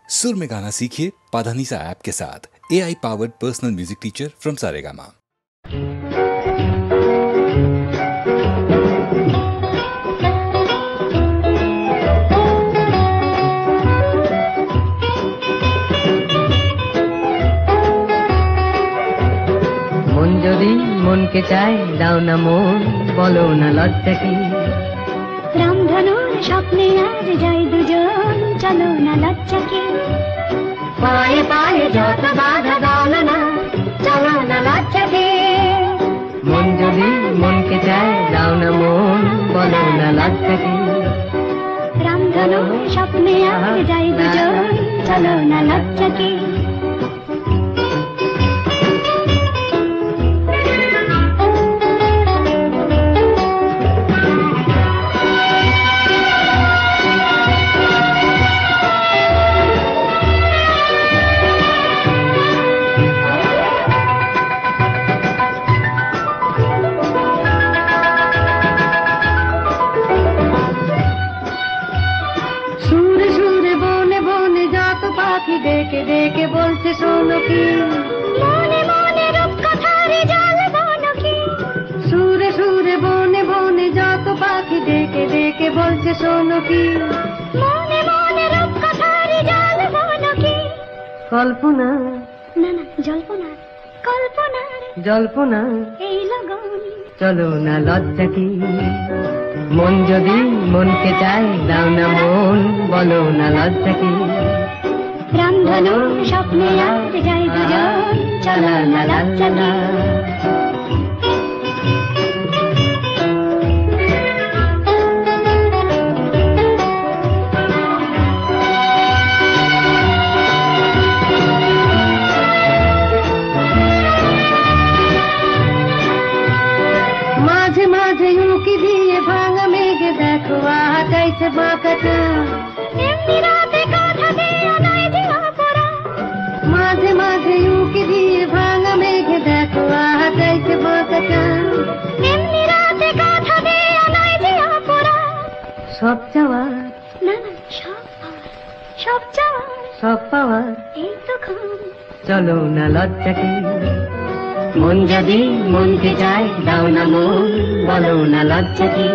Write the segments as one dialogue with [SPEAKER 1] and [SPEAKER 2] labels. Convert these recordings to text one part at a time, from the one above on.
[SPEAKER 1] सुर में गाना सीखिए पाधानीसा ऐप के साथ। AI powered personal music teacher from Saregama.
[SPEAKER 2] মন যদি মনকে চায় দাও না মন, বলো না লজ্জা কি।
[SPEAKER 3] রামধনুর স্বপ্নে আজ যাই দুজন, চলো না লজ্জা কি। পায়ে পায়ে যত বাধা দাও না, চলো না লজ্জা কি।
[SPEAKER 2] মন যদি মনকে চায় দাও না মন, বলো না লজ্জা কি।
[SPEAKER 3] রামধনুর স্বপ্নে আজ যাই দুজন, চলো না লজ্জা কি।
[SPEAKER 2] ডেকে ডেকে বলছে শোনো কি,
[SPEAKER 3] মনে মনে রূপ কথারে জল বনো কি।
[SPEAKER 2] সুরে সুরে বনে বনে যত পাখি ডেকে ডেকে বলছে শোনো কি,
[SPEAKER 3] মনে মনে রূপ কথারে জল বনো কি।
[SPEAKER 2] কল্পনা
[SPEAKER 3] না না জল্পনা, কল্পনার
[SPEAKER 2] জল্পনা
[SPEAKER 3] এই লগন,
[SPEAKER 2] চলো না লজ্জা কি। মন যদি মনকে চায় দাও না মন, বলো না লজ্জা কি।
[SPEAKER 3] রামধনুর স্বপ্নে আজ যাই দুজন, চলো না লজ্জা কি।
[SPEAKER 2] মাঝে মাঝে উঁকি দিয়ে ভাঙা মেঘে দেখো আহা চাইছে বাঁকাটা।
[SPEAKER 3] এমনি রাতে কথা দিও নাই দিও পরা।
[SPEAKER 2] মাঝে মাঝে উঁকি দিয়ে ভাঙা মেঘে দেখো আহা চাইছে বাঁকাটা।
[SPEAKER 3] এমনি রাতে কথা দিও নাই দিও পরা।
[SPEAKER 2] সব চাওয়ার
[SPEAKER 3] না না সব পাওয়ার, সব চাওয়ার,
[SPEAKER 2] সব পাওয়ার
[SPEAKER 3] এই তো খান,
[SPEAKER 2] চলো না লজ্জা কি। মন যদি মনকে চায় দাও না মন, বলো না লজ্জা কি।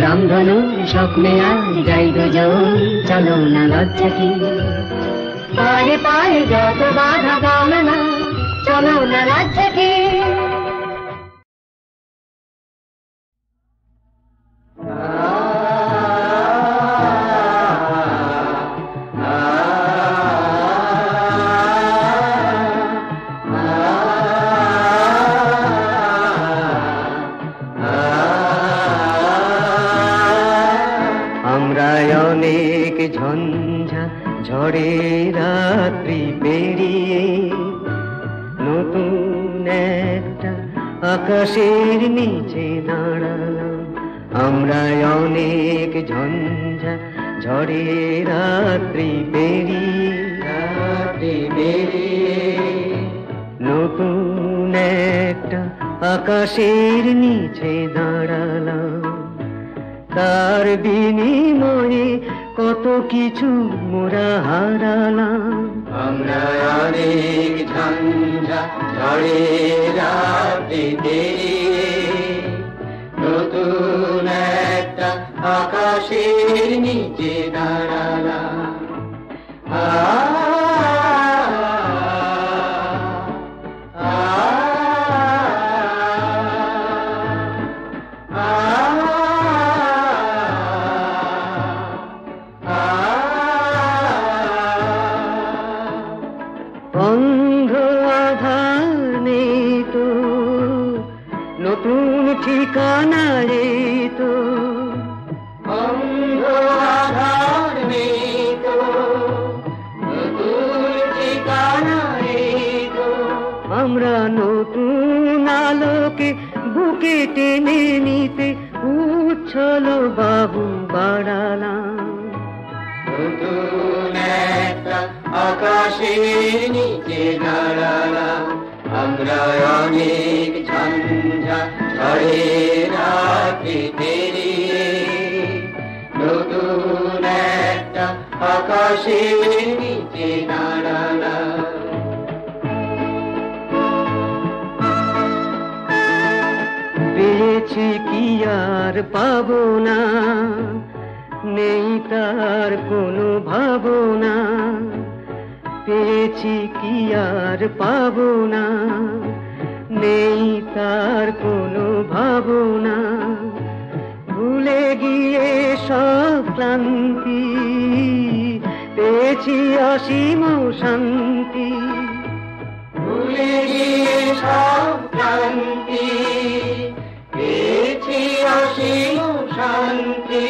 [SPEAKER 2] রামধনু স্বপ্নে আজ যাই দুজন, চলো না লজ্জা কি। পায়ে পায়ে যত বাধা দাও না, চলো না লজ্জা কি। ঝঞ্ঝা ঝড়ে রাত্রি পেরিয়ে নতুন একটা আকাশের নিচে দাঁড়ালাম। আমরা অনেক ঝঞ্ঝা ঝড়ে রাত্রি পেরিয়ে নতুন একটা আকাশের নিচে দাঁড়ালাম। তার বিনিময়ে কত কিছু মোরা হারালাম। আমরা অনেক ঝঞ্ঝা ঝড়ে রাতে পেরিয়ে নতুন একটা আকাশের নিচে দাঁড়ালাম। অন্ধ আধানে তো নতুন ঠিকানা রে তো, অন্ধ আধানে তো নতুন ঠিকানা রে তো। আমরা নতুন আলোকে বুকে টেনে নিতে উচ্ছল বাবু বাড়ালাম। নতুন একটা আকাশের নিচে দাঁড়ালাম। আমরা অনেক ঝঞ্ঝা ঝড়ে রাতে পেরিয়ে নতুন একটা
[SPEAKER 4] আকাশের নিচে দাঁড়ালা। পেয়েছি কি আর পাবো না, নেই তার কোনো ভাবনা। পেয়েছি কি আর পাবো না, নেই তার কোনো ভাবনা। ভুলে গিয়ে সব ক্লান্তি, পেয়েছি অসীম শান্তি। ভুলে গিয়ে সব ক্লান্তি, পেয়েছি অসীম শান্তি।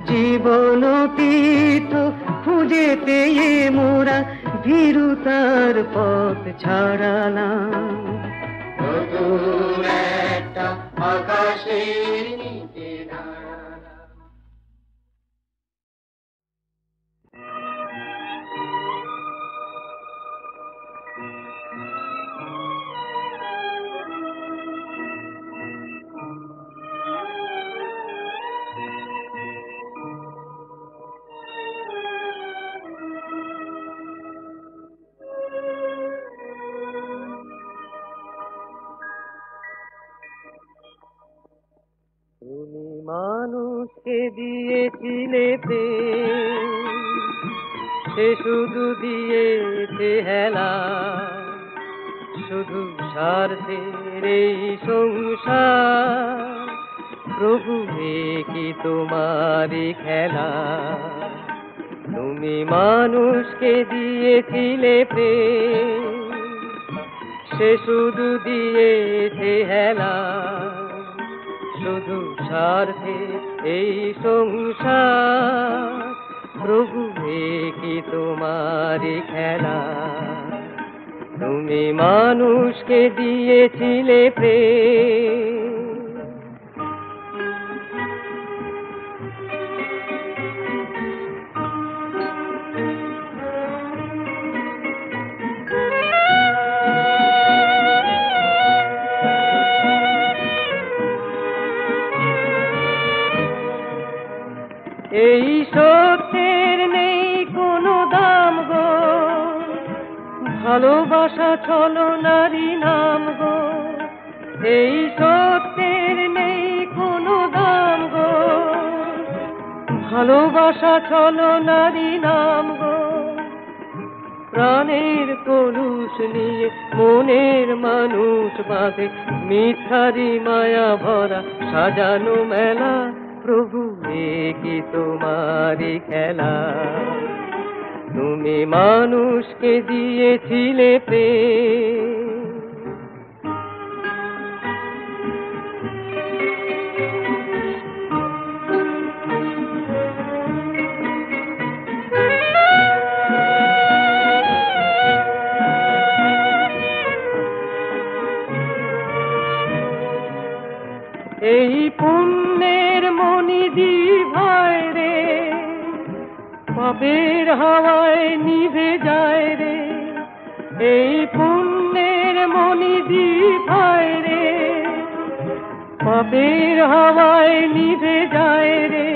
[SPEAKER 4] জীবন অতীত খুঁজে পেয়ে মোরা ভীরুতার পথ ছাড়ালাম। নতুন একটা আকাশের নিচে দাঁড়ালাম। তুমি মানুষকে দিয়েছিলে প্রেম, সে শুধু দিয়েছে হেলা। শুধু স্বার্থের এই সংসার, প্রভু এ কি তোমারই খেলা। তুমি মানুষকে দিয়েছিলে প্রেম, সে শুধু দিয়েছে হেলা। শুধু স্বার্থে এই সংসার, প্রভু এ কি তোমারই খেলা। তুমি মানুষকে দিয়েছিলে প্রেম। এই সত্যের নেই কোনো দাম গো, ভালোবাসা চলো নারী নাম গো। এই সত্যের নেই কোনো দাম গো, ভালোবাসা চলো নারী নাম গো। প্রাণের কলুষ নিয়ে মনের মানুষ বাঁধে, মিথ্যারি মায়া ভরা সাজানো মেলা। প্রভু এ কি তোমারই খেলা। তুমি মানুষকে দিয়েছিলে প্রেম। এই পুণ্যের মনিদি ভাই রে, পাপের হাওয়ায় নিভে যায় রে। এই পুণ্যের মনিদি ভাই রে, পাপের হাওয়ায় নিভে যায় রে।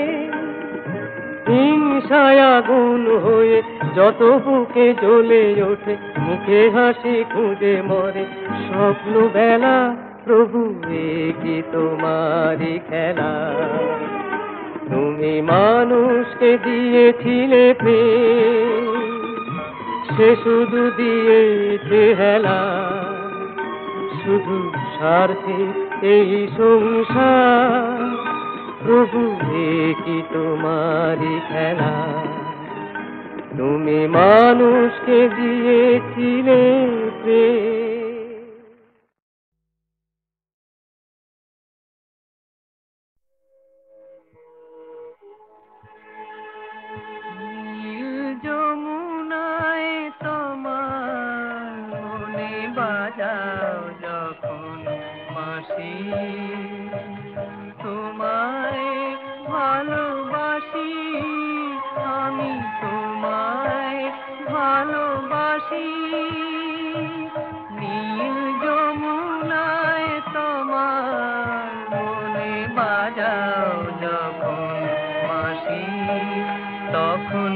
[SPEAKER 4] হিংসায় আগুন হয়ে যত বুকে জ্বলে ওঠে, মুখে হাসি খুঁজে মরে স্বপ্ন বেলা। প্রভু এ কি তোমারই খেলা। তুমি মানুষকে দিয়েছিলে প্রেম, সে শুধু দিয়েছে হেলা। শুধু স্বার্থে এই সংসার, প্রভু এ কি তোমারই খেলা। তুমি মানুষকে দিয়েছিলে প্রেম। যমুনায় তোমার মনে বাজাও যখন বাঁশি, তোমায় ভালোবাসি আমি, তোমায় ভালোবাসি। নীল যমুনায় তোমার মনে বাজাও যখন বাঁশি, তখন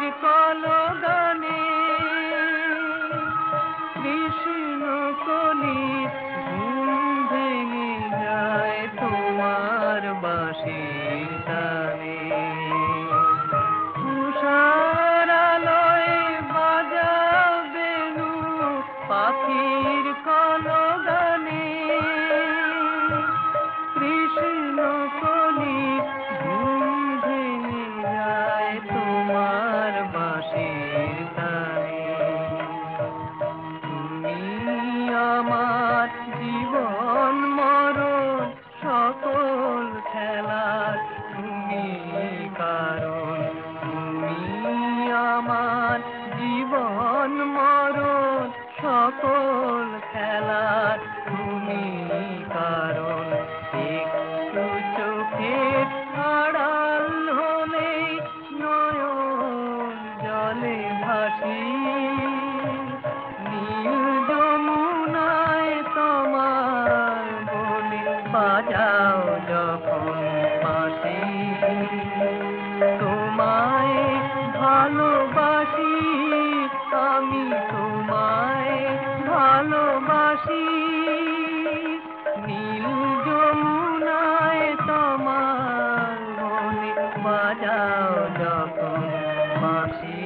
[SPEAKER 4] পাখির কলগানে কৃষ্ণ কলির ঘুম ভেঙে যায় তোমার বাঁশির তানে। তুষারালয়ে বাজাও বেনু পাখির কলগানে কৃষ্ণ কলির ঘুম ভেঙে যায় তোমার বাঁশির তানে। তুমি আমার জীবন মরণ সকল খেলার তুমি কারণ। তুমি আমার জীবন মরণ সকল খেলার তুমি কারণ। একটু চোখের আড়াল হলে নয়ন জলে ভাসি নীল যমুনায় তোমার বনে বাজাও যখন বাঁশি। তোমায় ভালোবাসি আমি তোমায় ভালোবাসি নীল যমুনায় তোমার বনে বাজাও যখন বাঁশি।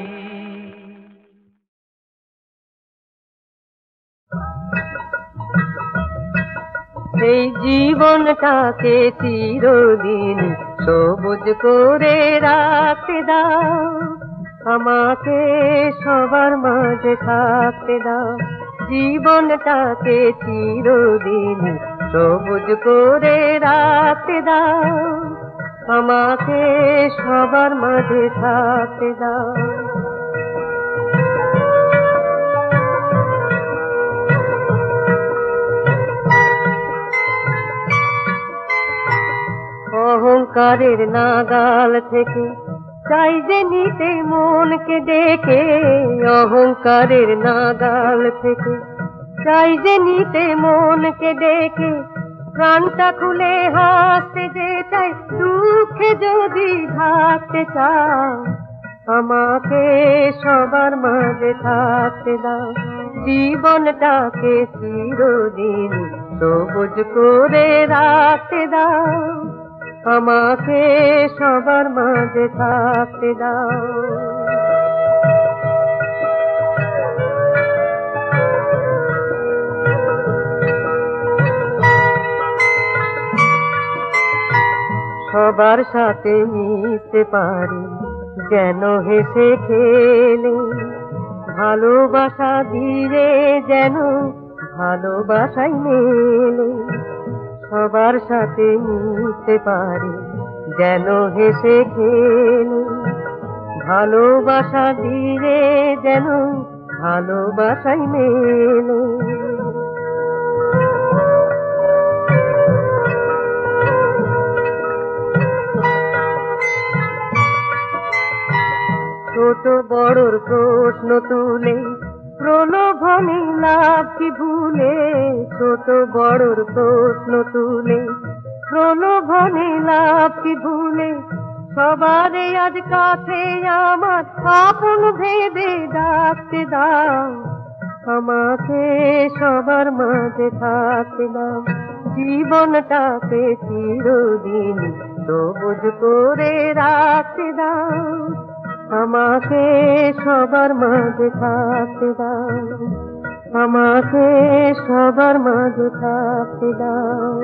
[SPEAKER 5] এই জীবনটাকে চিরদিন সবুজ করে রাখতে দাও, আমাকে সবার মাঝে থাকতে দাও। জীবনটাকে চিরদিন সবুজ করে রাখতে দাও, আমাকে সবার মাঝে থাকতে দাও। অহংকারের নাগাল থেকে চাই যে নিতে মনকে ডেকে, অহংকারের নাগাল থেকে চাই যে নিতে মনকে ডেকে। প্রাণটা খুলে হাসতে যে চাই, দুঃখে যদি থাকতে চাও, আমাকে সবার মাঝে থাকতে দাও। জীবনটাকে চিরদিন সবুজ করে রাখতে দাও, আমাকে সবার মাঝে থাকতে দাও। সবার সাথে মিশতে পারি যেন হেসে খেলে, ভালোবাসা দিয়ে যেন ভালোবাসাই মেলে। সবার সাথে মিশতে পারি যেন হেসে খেলে, ভালোবাসা দিয়ে যেন ভালোবাসাই মেলে। ছোট বড়র প্রশ্ন তুলে প্রলোভনে লাভ কি ভুলে, ছোট বড়র প্রশ্ন তুলে প্রলোভনে লাভ কি ভুলে। সবারে আজ কাছে আমার আপন ভেবে ডাকতে দাও, আমাকে সবার মাঝে থাকতে দাও। জীবনটাকে চিরদিন সবুজ করে রাখতে দাও, আমাকে সবার মাঝে থাকতে দাও, আমাকে সবার মাঝে থাকতে দাও।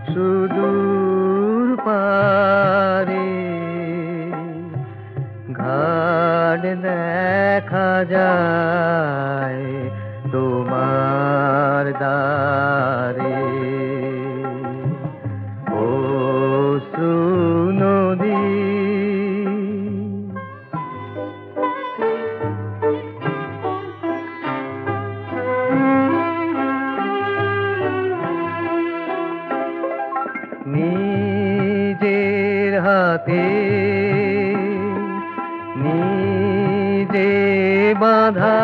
[SPEAKER 4] সুদূর পারে ঘাট দেখা যায় তোমার দ্বারে। ও সুনদী হাতে নিজে বাঁধা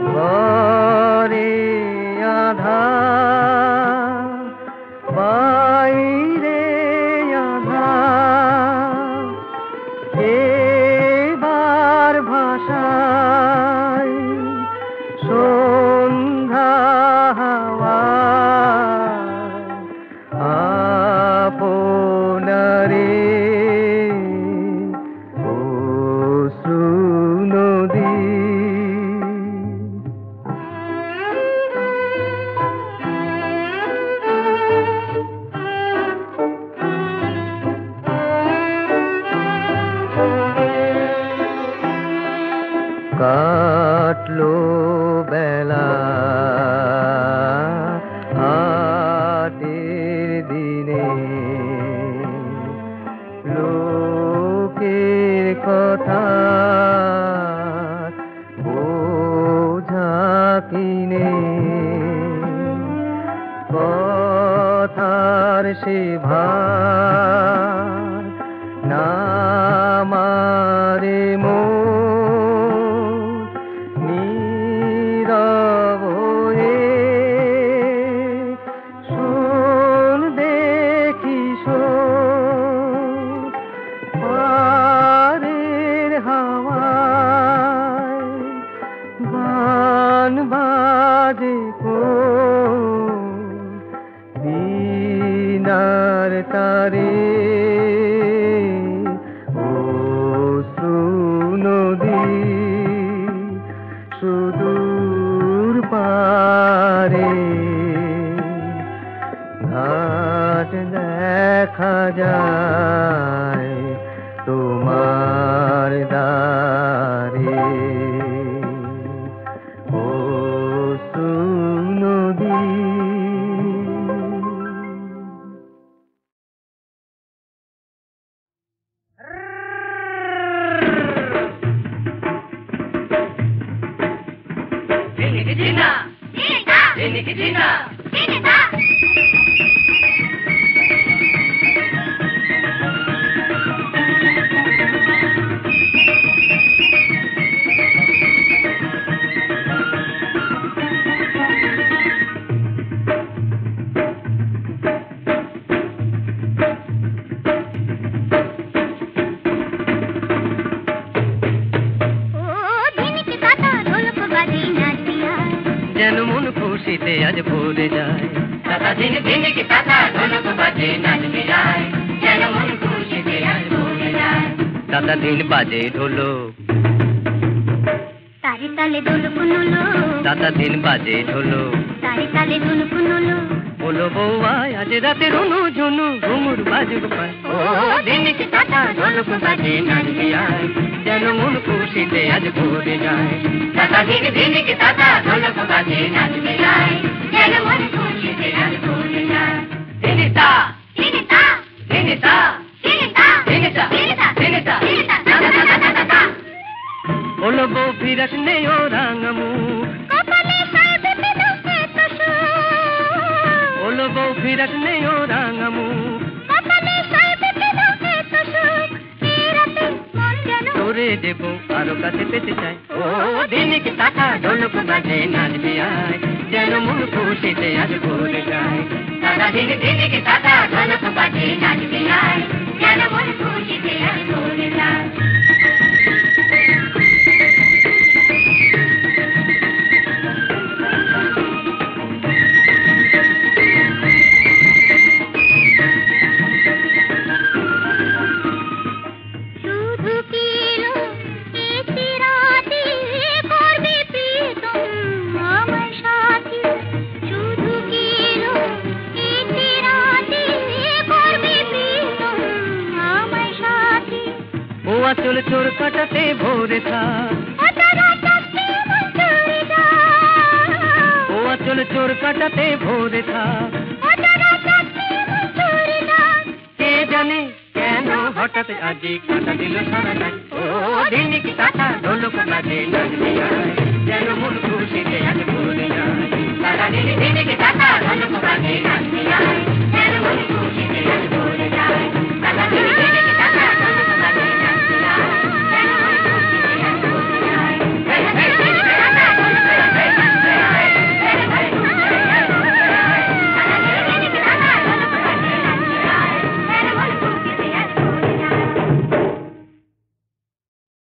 [SPEAKER 4] ঘরে আধা বাইরে আধা এবার ভাষায় সন্ধ্যা হাওয়া আপনারে অশ্রু নদী কাটলো বেলা হাটের দিনে লোকের কথা বোঝা কিনে কথার সে ভার না মারে মো নীরব হয়ে শোন দেখি শোন পারের হাওয়ায় গান বাজে কোন দিনার তারে অশ্রু নদী সুদূর পারে ঘাট দেখা যায় তোমার দ্বারে অশ্রু নদী যেন মন খুশিতে আজ ভরে যায়
[SPEAKER 2] দাদা দিন দিন কি দাদা ঢোলক বাজে নাচবি যায় যেন মন খুশিতে আজ ভরে যায়
[SPEAKER 4] দাদা দিন বাজে ঢোলক
[SPEAKER 3] তারি তালে ঢোলক নুলো
[SPEAKER 4] দাদা দিন বাজে ঢোলক
[SPEAKER 3] তারি তালে ঢোলক নুলো
[SPEAKER 4] বলো বৌয়ায় আজ রাতে রুনু ঝুনু ঘুমুর বাজুক পায়
[SPEAKER 2] ও দিন কি দাদা ঢোলক বাজে নাচবি যায়
[SPEAKER 4] যেন মন খুশিতে আজ ভরে যায়
[SPEAKER 2] দাদা দিন দিন কি দাদা ঢোলক বাজে নাচবি যায় যেন মন খুশিতে আজ ভরে যায় দিনিতা দিনিতা দিনিতা দিনিতা দিনিতা দিনিতা দিনিতা দাদা দাদা দাদা দাদা
[SPEAKER 4] বলো বউ ফিরাস নেই ও রাঙামু
[SPEAKER 3] কপালে সাইবে দুঃখে তোষো
[SPEAKER 4] বলো বউ ফিরাস নেই ও রাঙামু
[SPEAKER 3] কপালে সাইবে দুঃখে তোষো এই রাতে মন যেন
[SPEAKER 4] তোরে দেব আরো কাছে পেতে চাই ও দিন কি দাদা ঢোলক বাজে নাচবি আয় যেন মন খুশিতে আজ ভরে যায়
[SPEAKER 2] দাদা দিন দিন কি দাদা ঢোলক বাজে নাচবি যায় যেন মন খুশিতে আজ ভরে যায়
[SPEAKER 3] শুধু কিলো এই রাতে করবে প্রীতম আমার সাথী শুধু কিলো এই রাতে করবে প্রীতম আমার সাথী
[SPEAKER 4] ও আচল চোর কাটাতে ভোরে থাক ও আচল চোর কাটাতে ভোরে থাক কে জানে কেন হঠাৎ আজি কাটা দিল সারা রাত ও দিন কি কাটা ঢোলক বাজে নাচবি আয়